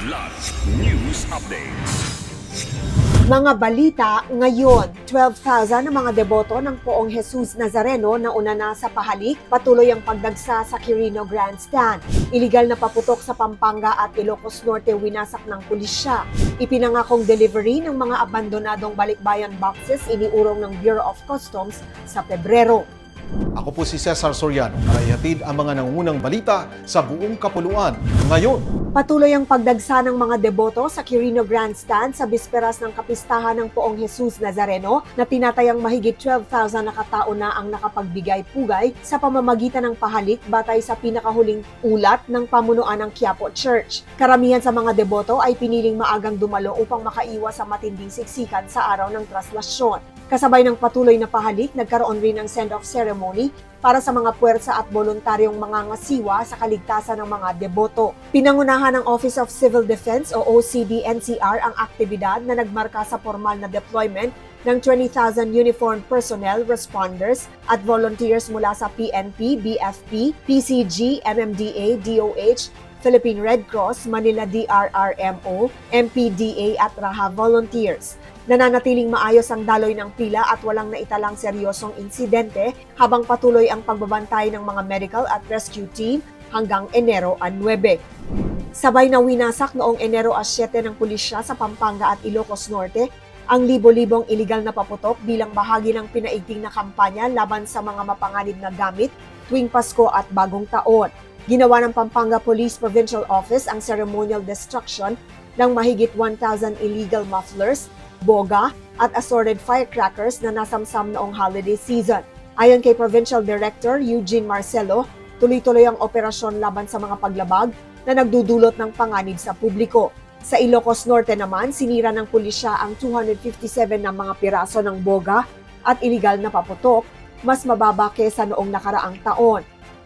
Kidlat News Updates. Mga balita ngayon, 12,000 na mga deboto ng Poong Jesus Nazareno na una na sa pahalik, patuloy ang pagdagsa sa Quirino Grandstand. Iligal na paputok sa Pampanga at Ilocos Norte winasak ng pulisya. Ipinangakong delivery ng mga abandonadong balikbayan boxes iniurong ng Bureau of Customs sa Pebrero. Ako po si Cesar Soriano para ihatid ang mga nangungunang balita sa buong kapuluan ngayon. Patuloy ang pagdagsa ng mga deboto sa Quirino Grandstand sa bisperas ng kapistahan ng Poong Jesus Nazareno na tinatayang mahigit 12,000 na katao na ang nakapagbigay-pugay sa pamamagitan ng pahalik batay sa pinakahuling ulat ng pamunuan ng Quiapo Church. Karamihan sa mga deboto ay piniling maagang dumalo upang makaiwas sa matinding siksikan sa araw ng traslasyon. Kasabay ng patuloy na pahalik, nagkaroon rin ng send-off ceremony para sa mga puwersa at voluntaryong mangangasiwa sa kaligtasan ng mga deboto. Pinangunahan ng Office of Civil Defense o OCD-NCR ang aktibidad na nagmarka sa formal na deployment ng 20,000 uniformed personnel, responders at volunteers mula sa PNP, BFP, PCG, MMDA, DOH, Philippine Red Cross, Manila DRRMO, MPDA at Raha Volunteers. Nananatiling maayos ang daloy ng pila at walang naitalang seryosong insidente habang patuloy ang pagbabantay ng mga medical at rescue team hanggang Enero 9. Sabay na winasak noong Enero 7 ng pulisya sa Pampanga at Ilocos Norte ang libo-libong iligal na paputok bilang bahagi ng pinaigting na kampanya laban sa mga mapanganib na gamit tuwing Pasko at Bagong Taon. Ginawa ng Pampanga Police Provincial Office ang ceremonial destruction ng mahigit 1,000 illegal mufflers, boga at assorted firecrackers na nasamsam noong holiday season. Ayon kay Provincial Director Eugene Marcelo, tuloy-tuloy ang operasyon laban sa mga paglabag na nagdudulot ng panganib sa publiko. Sa Ilocos Norte naman, sinira ng pulisya ang 257 na mga piraso ng boga at iligal na paputok, mas mababa kesa noong nakaraang taon.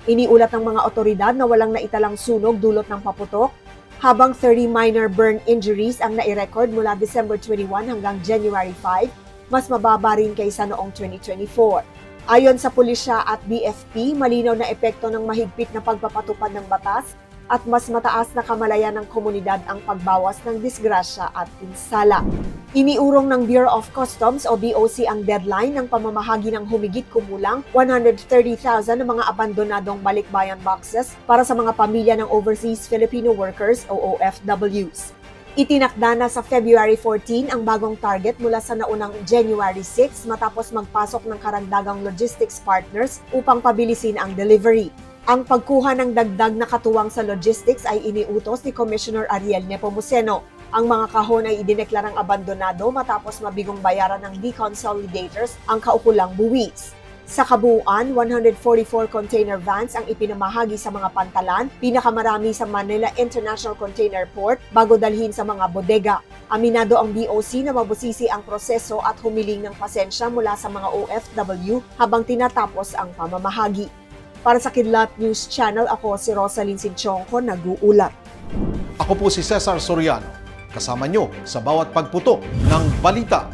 Iniulat ng mga otoridad na walang naitalang sunog dulot ng paputok, habang 30 minor burn injuries ang nai-record mula December 21 hanggang January 5, mas mababa rin kaysa noong 2024. Ayon sa pulisya at BFP, malinaw na epekto ng mahigpit na pagpapatupad ng batas at mas mataas na kamalayan ng komunidad ang pagbawas ng disgrasya at pinsala. Iniurong ng Bureau of Customs o BOC ang deadline ng pamamahagi ng humigit kumulang 130,000 na mga abandonadong balikbayan boxes para sa mga pamilya ng Overseas Filipino Workers o OFWs. Itinakda na sa February 14 ang bagong target mula sa naunang January 6 matapos magpasok ng karagdagang logistics partners upang pabilisin ang delivery. Ang pagkuha ng dagdag na katuwang sa logistics ay iniutos ni Commissioner Ariel Nepomuceno. Ang mga kahon ay idineklarang abandonado matapos mabigong bayaran ng deconsolidators ang kaukulang buwis. Sa kabuuan, 144 container vans ang ipinamahagi sa mga pantalan, pinakamarami sa Manila International Container Port bago dalhin sa mga bodega. Aminado ang BOC na mabusisi ang proseso at humiling ng pasensya mula sa mga OFW habang tinatapos ang pamamahagi. Para sa Kidlat News Channel, ako si Rosalyn Sinchonko, nag-uulat. Ako po si Cesar Soriano, kasama nyo sa bawat pagputok ng balita.